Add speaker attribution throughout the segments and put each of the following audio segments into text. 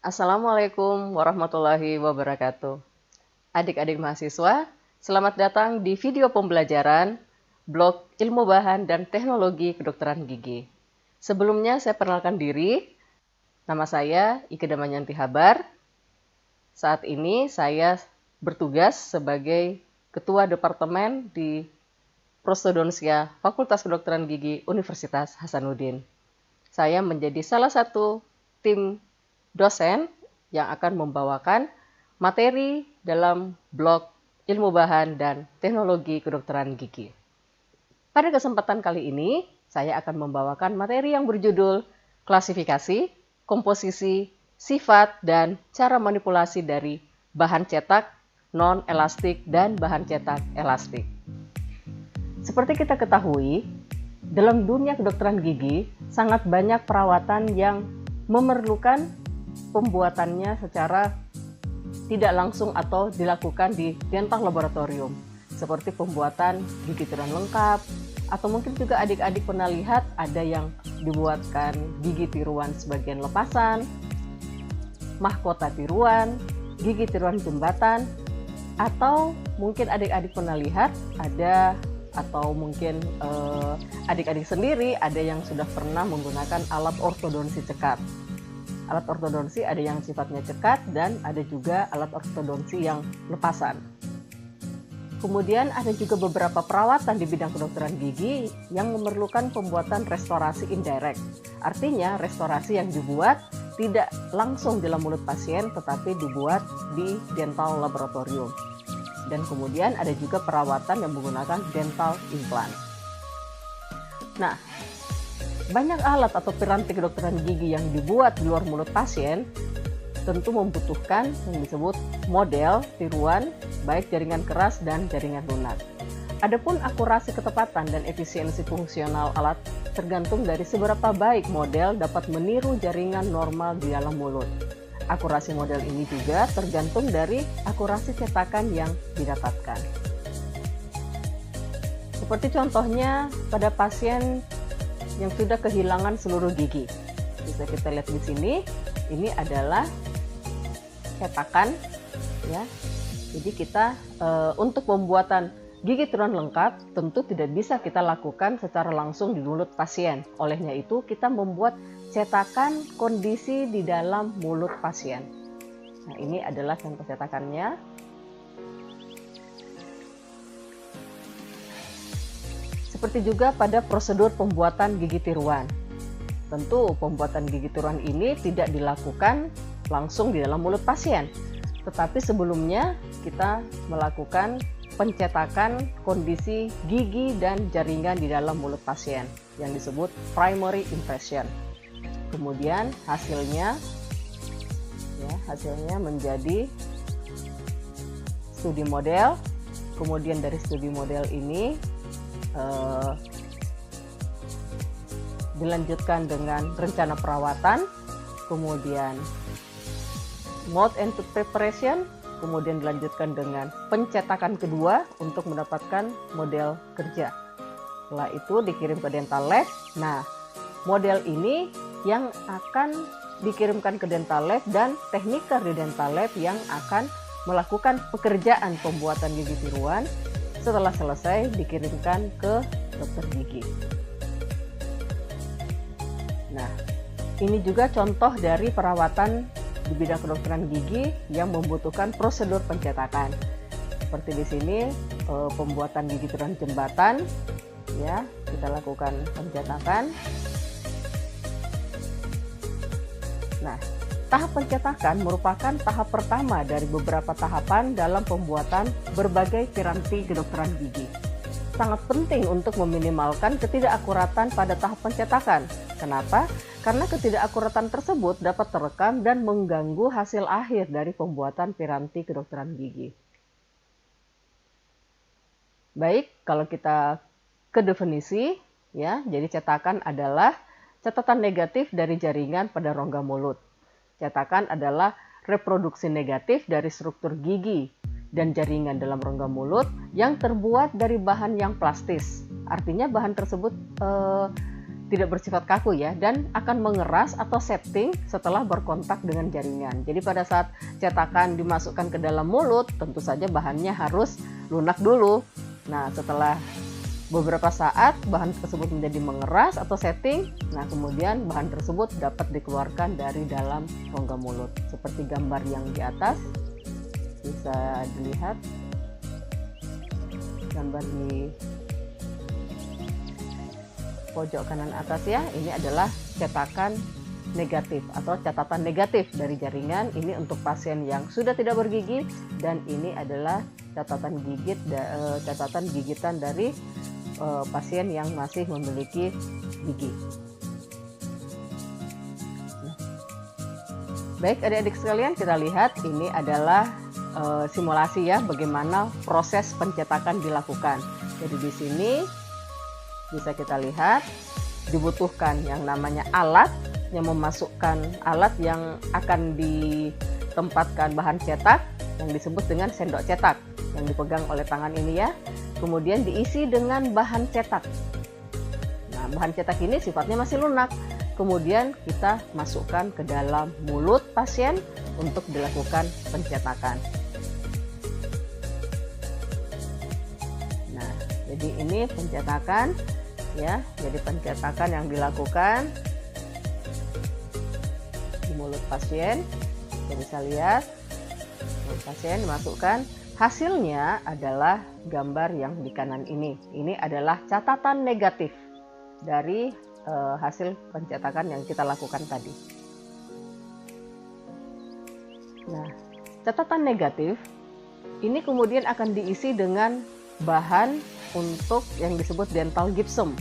Speaker 1: Assalamualaikum warahmatullahi wabarakatuh. Adik-adik mahasiswa, selamat datang di video pembelajaran blog Ilmu Bahan dan Teknologi Kedokteran Gigi. Sebelumnya saya perkenalkan diri, nama saya Ike Damanyanti Habar. Saat ini saya bertugas sebagai Ketua Departemen di Prostodonsia Fakultas Kedokteran Gigi Universitas Hasanuddin. Saya menjadi salah satu tim dosen yang akan membawakan materi dalam blog Ilmu Bahan dan Teknologi Kedokteran Gigi. Pada kesempatan kali ini, saya akan membawakan materi yang berjudul klasifikasi, komposisi, sifat, dan cara manipulasi dari bahan cetak, non-elastik, dan bahan cetak elastik. Seperti kita ketahui, dalam dunia kedokteran gigi, sangat banyak perawatan yang memerlukan pembuatannya secara tidak langsung atau dilakukan di dental laboratorium, seperti pembuatan gigi tiruan lengkap, atau mungkin juga adik-adik pernah lihat ada yang dibuatkan gigi tiruan sebagian lepasan, mahkota tiruan, gigi tiruan jembatan, atau mungkin adik-adik pernah lihat ada atau mungkin adik-adik sendiri ada yang sudah pernah menggunakan alat ortodonsi cekat. Alat ortodonsi ada yang sifatnya cekat dan ada juga alat ortodonsi yang lepasan. Kemudian ada juga beberapa perawatan di bidang kedokteran gigi yang memerlukan pembuatan restorasi indirect. Artinya restorasi yang dibuat tidak langsung dalam mulut pasien tetapi dibuat di dental laboratorium. Dan kemudian ada juga perawatan yang menggunakan dental implant. Nah, banyak alat atau piranti kedokteran gigi yang dibuat di luar mulut pasien tentu membutuhkan yang disebut model tiruan, baik jaringan keras dan jaringan lunak. Adapun akurasi ketepatan dan efisiensi fungsional alat tergantung dari seberapa baik model dapat meniru jaringan normal di dalam mulut. Akurasi model ini juga tergantung dari akurasi cetakan yang didapatkan. Seperti contohnya pada pasien yang sudah kehilangan seluruh gigi. Bisa kita lihat di sini, ini adalah cetakan ya. Jadi kita untuk pembuatan gigi tiruan lengkap tentu tidak bisa kita lakukan secara langsung di mulut pasien. Olehnya itu kita membuat cetakan kondisi di dalam mulut pasien. Nah, ini adalah contoh cetakannya. Seperti juga pada prosedur pembuatan gigi tiruan. Tentu pembuatan gigi tiruan ini tidak dilakukan langsung di dalam mulut pasien. Tetapi sebelumnya kita melakukan pencetakan kondisi gigi dan jaringan di dalam mulut pasien yang disebut primary impression. Kemudian hasilnya menjadi studi model. Kemudian dari studi model ini dilanjutkan dengan rencana perawatan, kemudian mode and preparation, kemudian dilanjutkan dengan pencetakan kedua untuk mendapatkan model kerja. Setelah itu dikirim ke dental lab. Nah, model ini yang akan dikirimkan ke dental lab dan tekniker di dental lab yang akan melakukan pekerjaan pembuatan gigi tiruan. Setelah selesai dikirimkan ke dokter gigi. Nah, ini juga contoh dari perawatan di bidang kedokteran gigi yang membutuhkan prosedur pencetakan. Seperti di sini pembuatan gigi tiruan jembatan, ya kita lakukan pencetakan. Nah, tahap pencetakan merupakan tahap pertama dari beberapa tahapan dalam pembuatan berbagai piranti kedokteran gigi. Sangat penting untuk meminimalkan ketidakakuratan pada tahap pencetakan. Kenapa? Karena ketidakakuratan tersebut dapat terekam dan mengganggu hasil akhir dari pembuatan piranti kedokteran gigi. Baik, kalau kita ke definisi, ya, jadi cetakan adalah catatan negatif dari jaringan pada rongga mulut. Cetakan adalah reproduksi negatif dari struktur gigi dan jaringan dalam rongga mulut yang terbuat dari bahan yang plastis. Artinya bahan tersebut tidak bersifat kaku ya, dan akan mengeras atau setting setelah berkontak dengan jaringan. Jadi pada saat cetakan dimasukkan ke dalam mulut, tentu saja bahannya harus lunak dulu. Nah, setelah beberapa saat bahan tersebut menjadi mengeras atau setting, nah kemudian bahan tersebut dapat dikeluarkan dari dalam rongga mulut. Seperti gambar yang di atas bisa dilihat, gambar di pojok kanan atas ya, ini adalah cetakan negatif atau catatan negatif dari jaringan. Ini untuk pasien yang sudah tidak bergigi, dan ini adalah catatan gigitan dari pasien yang masih memiliki gigi. Baik adik-adik sekalian, kita lihat ini adalah simulasi ya, bagaimana proses pencetakan dilakukan. Jadi di sini bisa kita lihat dibutuhkan yang namanya alat yang memasukkan alat yang akan ditempatkan bahan cetak yang disebut dengan sendok cetak yang dipegang oleh tangan ini ya. Kemudian diisi dengan bahan cetak. Nah, bahan cetak ini sifatnya masih lunak. Kemudian kita masukkan ke dalam mulut pasien untuk dilakukan pencetakan. Nah, jadi ini pencetakan ya. Jadi pencetakan yang dilakukan di mulut pasien. Kita bisa lihat mulut pasien dimasukkan. Hasilnya adalah gambar yang di kanan ini. Ini adalah catatan negatif dari hasil pencetakan yang kita lakukan tadi. Nah, catatan negatif ini kemudian akan diisi dengan bahan untuk yang disebut dental gypsum.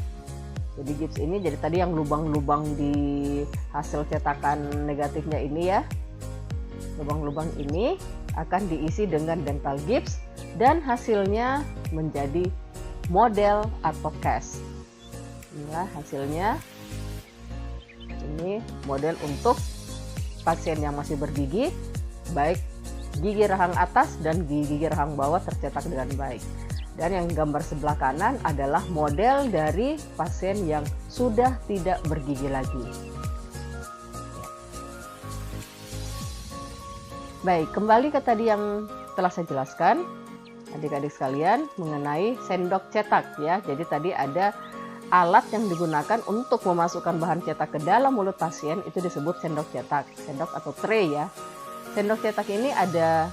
Speaker 1: Jadi gips ini, jadi tadi yang lubang-lubang di hasil cetakan negatifnya ini ya, lubang-lubang ini akan diisi dengan dental gips dan hasilnya menjadi model atau cast. Inilah hasilnya. Ini model untuk pasien yang masih bergigi, baik gigi rahang atas dan gigi rahang bawah tercetak dengan baik. Dan yang gambar sebelah kanan adalah model dari pasien yang sudah tidak bergigi lagi. Baik, kembali ke tadi yang telah saya jelaskan, adik-adik sekalian, mengenai sendok cetak ya. Jadi tadi ada alat yang digunakan untuk memasukkan bahan cetak ke dalam mulut pasien, itu disebut sendok cetak, sendok atau tray ya. Sendok cetak ini ada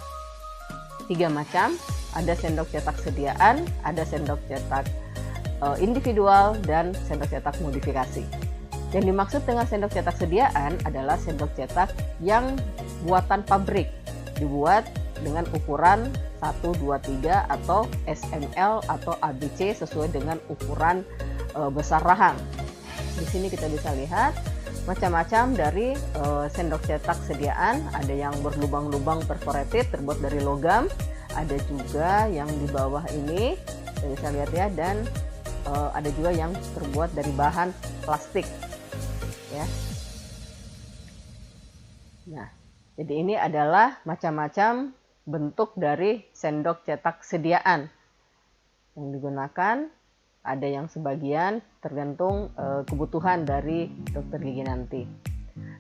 Speaker 1: 3 macam, ada sendok cetak sediaan, ada sendok cetak individual, dan sendok cetak modifikasi. Yang dimaksud dengan sendok cetak sediaan adalah sendok cetak yang buatan pabrik, dibuat dengan ukuran 1, 2, 3 atau SML atau ABC sesuai dengan ukuran besar rahang. Di sini kita bisa lihat macam-macam dari sendok cetak sediaan. Ada yang berlubang-lubang perforated terbuat dari logam, ada juga yang di bawah ini kita bisa lihat ya, dan ada juga yang terbuat dari bahan plastik ya. Nah, jadi ini adalah macam-macam bentuk dari sendok cetak sediaan yang digunakan. Ada yang sebagian tergantung kebutuhan dari dokter gigi nanti.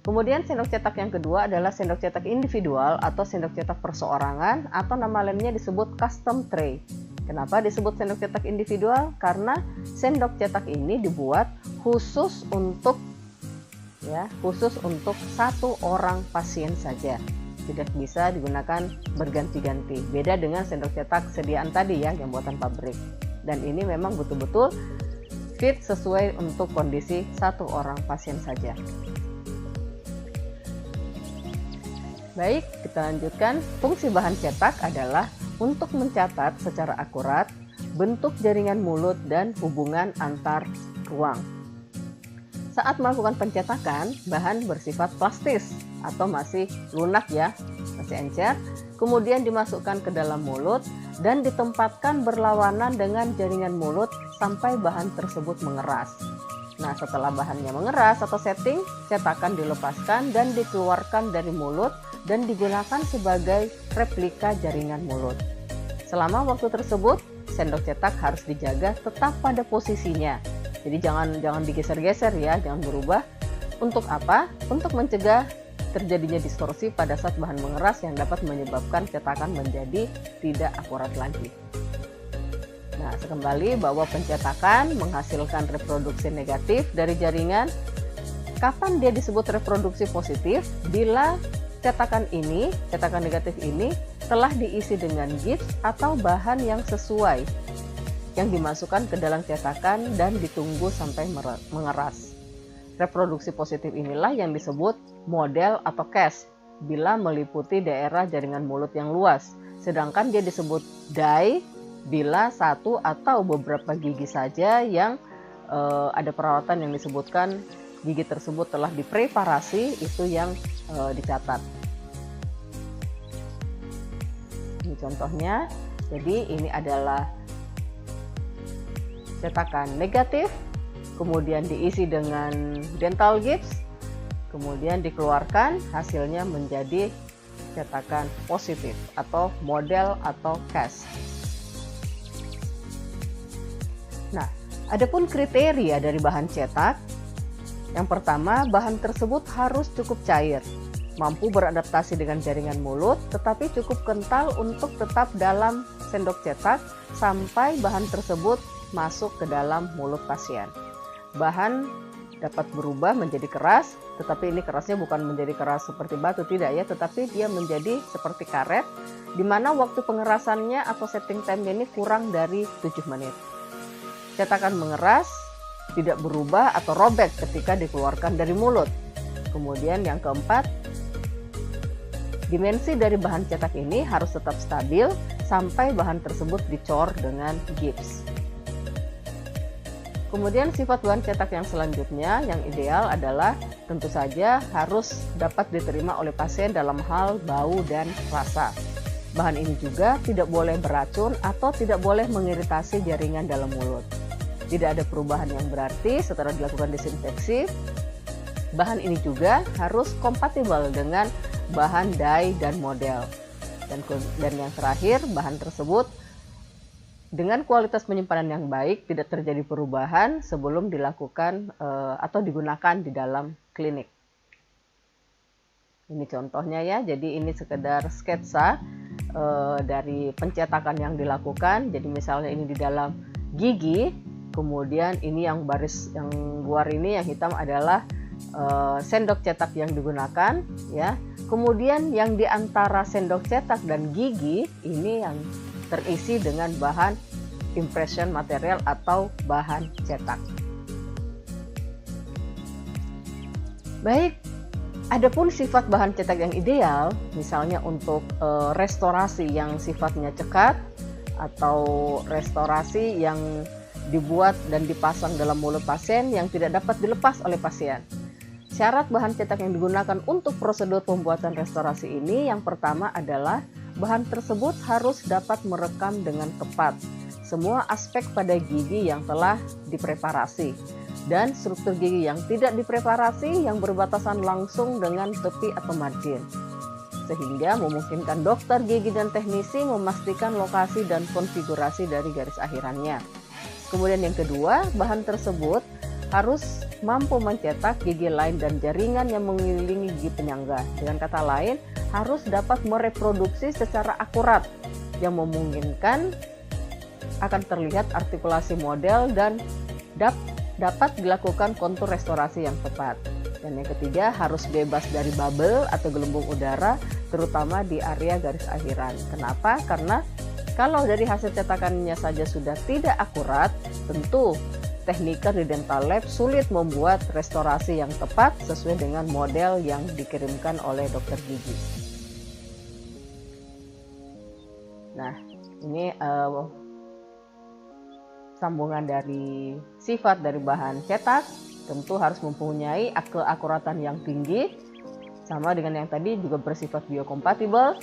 Speaker 1: Kemudian sendok cetak yang kedua adalah sendok cetak individual atau sendok cetak perseorangan, atau nama lainnya disebut custom tray. Kenapa disebut sendok cetak individual? Karena sendok cetak ini dibuat khusus untuk satu orang pasien saja. Tidak bisa digunakan berganti-ganti. Beda dengan sendok cetak sediaan tadi ya, yang buatan pabrik. Dan ini memang betul-betul fit sesuai untuk kondisi satu orang pasien saja. Baik, kita lanjutkan. Fungsi bahan cetak adalah untuk mencatat secara akurat bentuk jaringan mulut dan hubungan antar ruang. Saat melakukan pencetakan, bahan bersifat plastis atau masih lunak ya, masih encer, kemudian dimasukkan ke dalam mulut dan ditempatkan berlawanan dengan jaringan mulut sampai bahan tersebut mengeras. Nah, setelah bahannya mengeras atau setting, cetakan dilepaskan dan dikeluarkan dari mulut dan digunakan sebagai replika jaringan mulut. Selama waktu tersebut, sendok cetak harus dijaga tetap pada posisinya Jadi jangan digeser-geser ya, jangan berubah. Untuk apa? Untuk mencegah terjadinya distorsi pada saat bahan mengeras yang dapat menyebabkan cetakan menjadi tidak akurat lagi. Nah, kembali bahwa pencetakan menghasilkan reproduksi negatif dari jaringan. Kapan dia disebut reproduksi positif? Bila cetakan negatif ini telah diisi dengan gips atau bahan yang sesuai yang dimasukkan ke dalam cetakan dan ditunggu sampai mengeras. Reproduksi positif inilah yang disebut model atau cast bila meliputi daerah jaringan mulut yang luas. Sedangkan dia disebut die bila satu atau beberapa gigi saja yang ada perawatan yang disebutkan gigi tersebut telah dipreparasi, itu yang dicatat. Ini contohnya. Jadi ini adalah cetakan negatif, kemudian diisi dengan dental gips, kemudian dikeluarkan, hasilnya menjadi cetakan positif atau model atau cast. Nah, adapun kriteria dari bahan cetak. Yang pertama, bahan tersebut harus cukup cair, mampu beradaptasi dengan jaringan mulut, tetapi cukup kental untuk tetap dalam sendok cetak sampai bahan tersebut masuk ke dalam mulut pasien. Bahan dapat berubah menjadi keras, tetapi ini kerasnya bukan menjadi keras seperti batu, tidak ya, tetapi dia menjadi seperti karet, di mana waktu pengerasannya atau setting time-nya ini kurang dari 7 menit. Cetakan mengeras tidak berubah atau robek ketika dikeluarkan dari mulut. Kemudian yang keempat, dimensi dari bahan cetak ini harus tetap stabil sampai bahan tersebut dicor dengan gips. Kemudian sifat bahan cetak yang selanjutnya yang ideal adalah tentu saja harus dapat diterima oleh pasien dalam hal bau dan rasa. Bahan ini juga tidak boleh beracun atau tidak boleh mengiritasi jaringan dalam mulut. Tidak ada perubahan yang berarti setelah dilakukan desinfeksi. Bahan ini juga harus kompatibel dengan bahan die dan model. Dan yang terakhir, bahan tersebut dengan kualitas penyimpanan yang baik, tidak terjadi perubahan sebelum dilakukan atau digunakan di dalam klinik. Ini contohnya ya, jadi ini sekedar sketsa dari pencetakan yang dilakukan. Jadi misalnya ini di dalam gigi, kemudian ini yang baris yang luar ini yang hitam adalah sendok cetak yang digunakan ya. Kemudian yang di antara sendok cetak dan gigi ini yang terisi dengan bahan impression material atau bahan cetak. Baik, adapun sifat bahan cetak yang ideal, misalnya untuk restorasi yang sifatnya cekat atau restorasi yang dibuat dan dipasang dalam mulut pasien yang tidak dapat dilepas oleh pasien. Syarat bahan cetak yang digunakan untuk prosedur pembuatan restorasi ini yang pertama adalah bahan tersebut harus dapat merekam dengan tepat semua aspek pada gigi yang telah dipreparasi dan struktur gigi yang tidak dipreparasi yang berbatasan langsung dengan tepi atau margin, sehingga memungkinkan dokter gigi dan teknisi memastikan lokasi dan konfigurasi dari garis akhirannya. Kemudian yang kedua, bahan tersebut harus mampu mencetak gigi lain dan jaringan yang mengelilingi gigi penyangga. Dengan kata lain, harus dapat mereproduksi secara akurat yang memungkinkan akan terlihat artikulasi model dan dapat dilakukan kontur restorasi yang tepat. Dan yang ketiga, harus bebas dari bubble atau gelembung udara, terutama di area garis akhiran. Kenapa? Karena kalau dari hasil cetakannya saja sudah tidak akurat, tentu tekniker di dental lab sulit membuat restorasi yang tepat sesuai dengan model yang dikirimkan oleh dokter gigi. Nah, ini sambungan dari sifat dari bahan cetak, tentu harus mempunyai keakuratan yang tinggi, sama dengan yang tadi juga bersifat biokompatibel,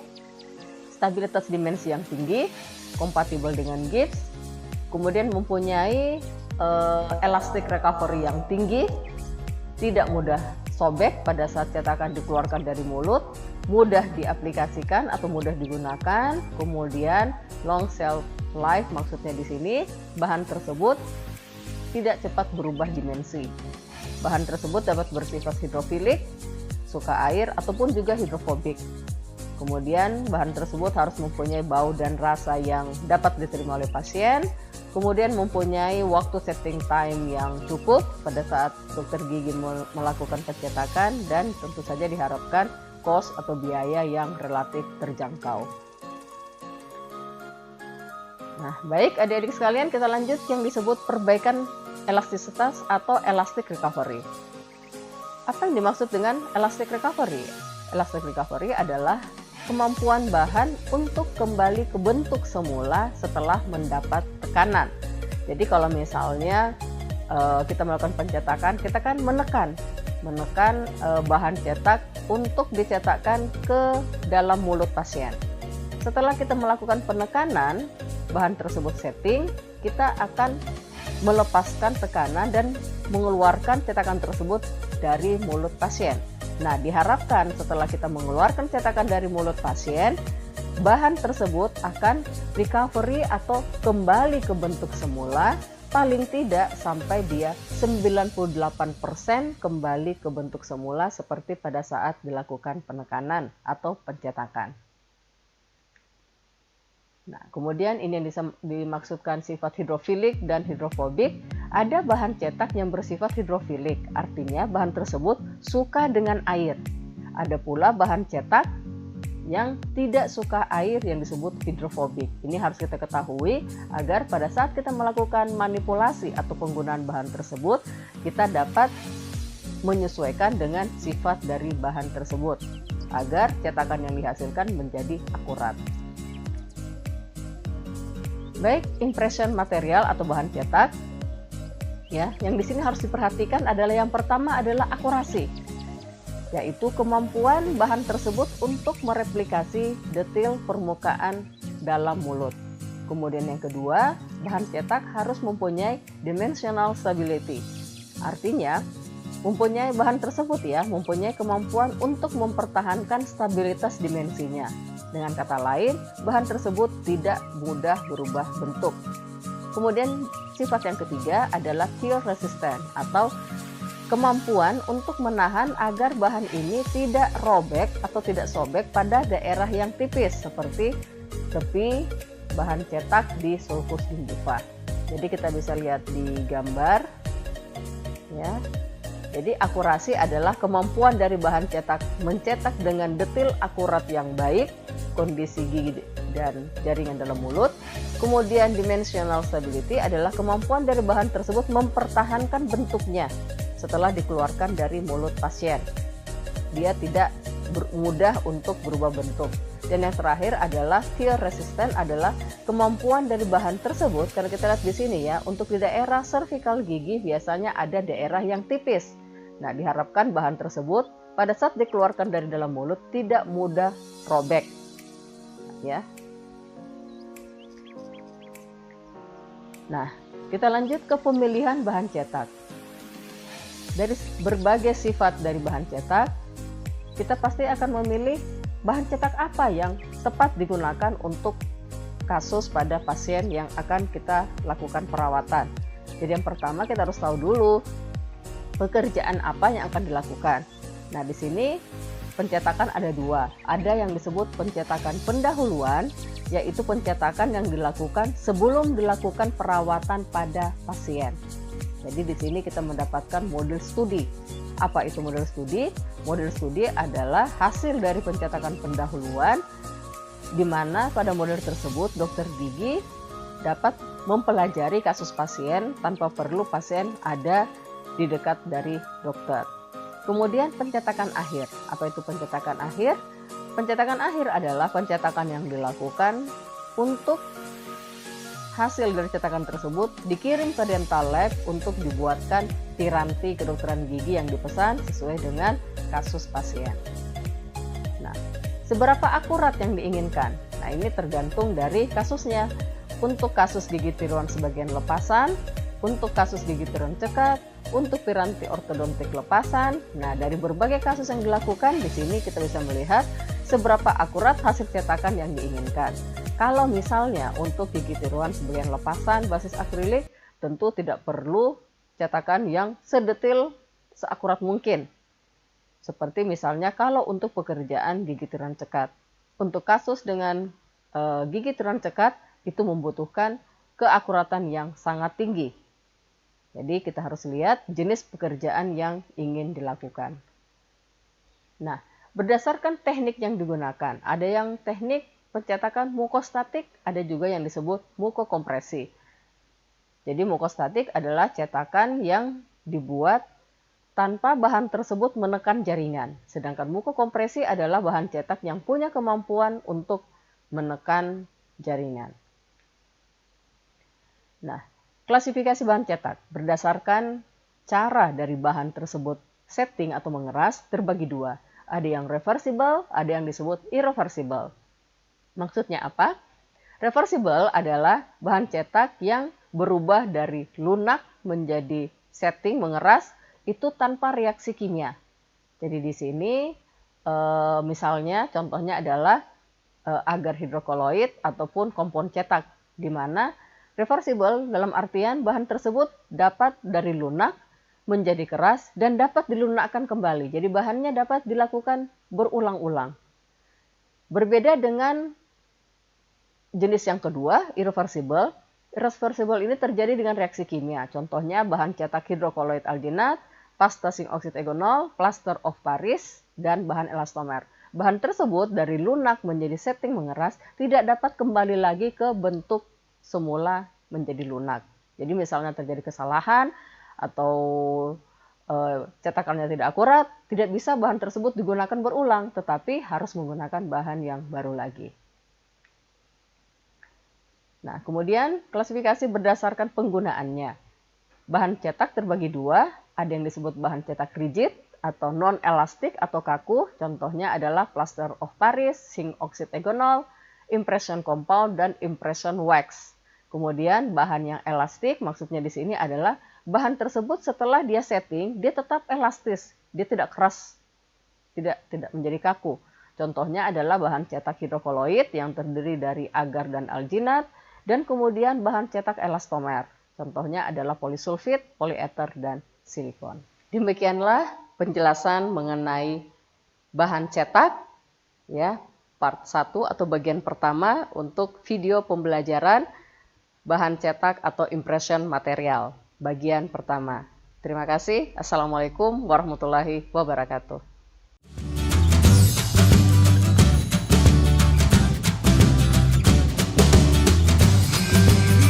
Speaker 1: stabilitas dimensi yang tinggi, kompatibel dengan gips, kemudian mempunyai elastic recovery yang tinggi, tidak mudah sobek pada saat cetakan dikeluarkan dari mulut, mudah diaplikasikan atau mudah digunakan, kemudian long shelf life, maksudnya di sini bahan tersebut tidak cepat berubah dimensi. Bahan tersebut dapat bersifat hidrofilik, suka air, ataupun juga hidrofobik. Kemudian bahan tersebut harus mempunyai bau dan rasa yang dapat diterima oleh pasien. Kemudian mempunyai waktu setting time yang cukup pada saat dokter gigi melakukan pencetakan, dan tentu saja diharapkan cost atau biaya yang relatif terjangkau. Nah, baik adik-adik sekalian, kita lanjut yang disebut perbaikan elastisitas atau elastic recovery. Apa yang dimaksud dengan elastic recovery? Elastic recovery adalah kemampuan bahan untuk kembali ke bentuk semula setelah mendapat tekanan. Jadi kalau misalnya kita melakukan pencetakan, kita kan menekan bahan cetak untuk dicetakkan ke dalam mulut pasien. Setelah kita melakukan penekanan, bahan tersebut setting, kita akan melepaskan tekanan dan mengeluarkan cetakan tersebut dari mulut pasien. Nah, diharapkan setelah kita mengeluarkan cetakan dari mulut pasien, bahan tersebut akan recovery atau kembali ke bentuk semula, paling tidak sampai dia 98% kembali ke bentuk semula seperti pada saat dilakukan penekanan atau pencetakan. Nah, kemudian ini yang dimaksudkan sifat hidrofilik dan hidrofobik. Ada bahan cetak yang bersifat hidrofilik, artinya bahan tersebut suka dengan air. Ada pula bahan cetak yang tidak suka air yang disebut hidrofobik. Ini harus kita ketahui agar pada saat kita melakukan manipulasi atau penggunaan bahan tersebut, kita dapat menyesuaikan dengan sifat dari bahan tersebut agar cetakan yang dihasilkan menjadi akurat. Baik, impression material atau bahan cetak, ya, yang di sini harus diperhatikan adalah yang pertama adalah akurasi, yaitu kemampuan bahan tersebut untuk mereplikasi detail permukaan dalam mulut. Kemudian yang kedua, bahan cetak harus mempunyai dimensional stability, artinya mempunyai bahan tersebut mempunyai kemampuan untuk mempertahankan stabilitas dimensinya. Dengan kata lain, bahan tersebut tidak mudah berubah bentuk. Kemudian sifat yang ketiga adalah tear resistant atau kemampuan untuk menahan agar bahan ini tidak robek atau tidak sobek pada daerah yang tipis seperti tepi bahan cetak di sulcus gingiva. Jadi kita bisa lihat di gambar, ya. Jadi akurasi adalah kemampuan dari bahan cetak mencetak dengan detail akurat yang baik kondisi gigi dan jaringan dalam mulut. Kemudian dimensional stability adalah kemampuan dari bahan tersebut mempertahankan bentuknya setelah dikeluarkan dari mulut pasien. Dia tidak mudah untuk berubah bentuk. Dan yang terakhir adalah tear resistant, adalah kemampuan dari bahan tersebut. Kalau kita lihat di sini ya, untuk di daerah cervical gigi biasanya ada daerah yang tipis. Nah, diharapkan bahan tersebut pada saat dikeluarkan dari dalam mulut tidak mudah robek. Ya. Nah, kita lanjut ke pemilihan bahan cetak. Dari berbagai sifat dari bahan cetak, kita pasti akan memilih bahan cetak apa yang tepat digunakan untuk kasus pada pasien yang akan kita lakukan perawatan. Jadi yang pertama kita harus tahu dulu pekerjaan apa yang akan dilakukan. Nah, di sini pencetakan ada dua. Ada yang disebut pencetakan pendahuluan, yaitu pencetakan yang dilakukan sebelum dilakukan perawatan pada pasien. Jadi di sini kita mendapatkan model studi. Apa itu model studi? Model studi adalah hasil dari pencetakan pendahuluan, di mana pada model tersebut dokter gigi dapat mempelajari kasus pasien tanpa perlu pasien ada di dekat dari dokter. Kemudian pencetakan akhir. Apa itu pencetakan akhir? Pencetakan akhir adalah pencetakan yang dilakukan untuk hasil dari cetakan tersebut dikirim ke dental lab untuk dibuatkan tiranti kedokteran gigi yang dipesan sesuai dengan kasus pasien. Nah, seberapa akurat yang diinginkan? Nah, ini tergantung dari kasusnya. Untuk kasus gigi tiruan sebagian lepasan, untuk kasus gigi tiruan cekat, untuk piranti ortodontik lepasan. Nah, dari berbagai kasus yang dilakukan, di sini kita bisa melihat seberapa akurat hasil cetakan yang diinginkan. Kalau misalnya untuk gigi tiruan sebagian lepasan basis akrilik, tentu tidak perlu cetakan yang sedetil, seakurat mungkin. Seperti misalnya kalau untuk pekerjaan gigi tiran cekat. Untuk kasus dengan gigi tiran cekat itu membutuhkan keakuratan yang sangat tinggi. Jadi kita harus lihat jenis pekerjaan yang ingin dilakukan. Nah, berdasarkan teknik yang digunakan, ada yang teknik pencetakan mukostatik, ada juga yang disebut mukokompresi. Jadi mukostatik adalah cetakan yang dibuat tanpa bahan tersebut menekan jaringan. Sedangkan mukokompresi adalah bahan cetak yang punya kemampuan untuk menekan jaringan. Nah, klasifikasi bahan cetak berdasarkan cara dari bahan tersebut setting atau mengeras terbagi dua. Ada yang reversible, ada yang disebut irreversible. Maksudnya apa? Reversible adalah bahan cetak yang berubah dari lunak menjadi setting mengeras itu tanpa reaksi kimia. Jadi di sini misalnya contohnya adalah agar hidrokoloid ataupun kompon cetak, di mana reversible dalam artian bahan tersebut dapat dari lunak menjadi keras dan dapat dilunakkan kembali. Jadi bahannya dapat dilakukan berulang-ulang. Berbeda dengan jenis yang kedua, irreversible. Irreversible ini terjadi dengan reaksi kimia. Contohnya bahan cetak hidrokoloid alginat, pasta zinc oxide egonol, plaster of Paris, dan bahan elastomer. Bahan tersebut dari lunak menjadi setting mengeras tidak dapat kembali lagi ke bentuk semula menjadi lunak. Jadi misalnya terjadi kesalahan atau cetakannya tidak akurat, tidak bisa bahan tersebut digunakan berulang, tetapi harus menggunakan bahan yang baru lagi. Nah, kemudian klasifikasi berdasarkan penggunaannya. Bahan cetak terbagi dua, ada yang disebut bahan cetak rigid atau non-elastik atau kaku, contohnya adalah plaster of Paris, zinc oxide egonol, impression compound, dan impression wax. Kemudian bahan yang elastik maksudnya di sini adalah bahan tersebut setelah dia setting, dia tetap elastis, dia tidak keras, tidak menjadi kaku. Contohnya adalah bahan cetak hidrokoloid yang terdiri dari agar dan alginat, dan kemudian bahan cetak elastomer. Contohnya adalah polisulfit, polieter, dan silikon. Demikianlah penjelasan mengenai bahan cetak, ya, part 1 atau bagian pertama untuk video pembelajaran bahan cetak atau impression material, bagian pertama. Terima kasih. Assalamualaikum warahmatullahi wabarakatuh.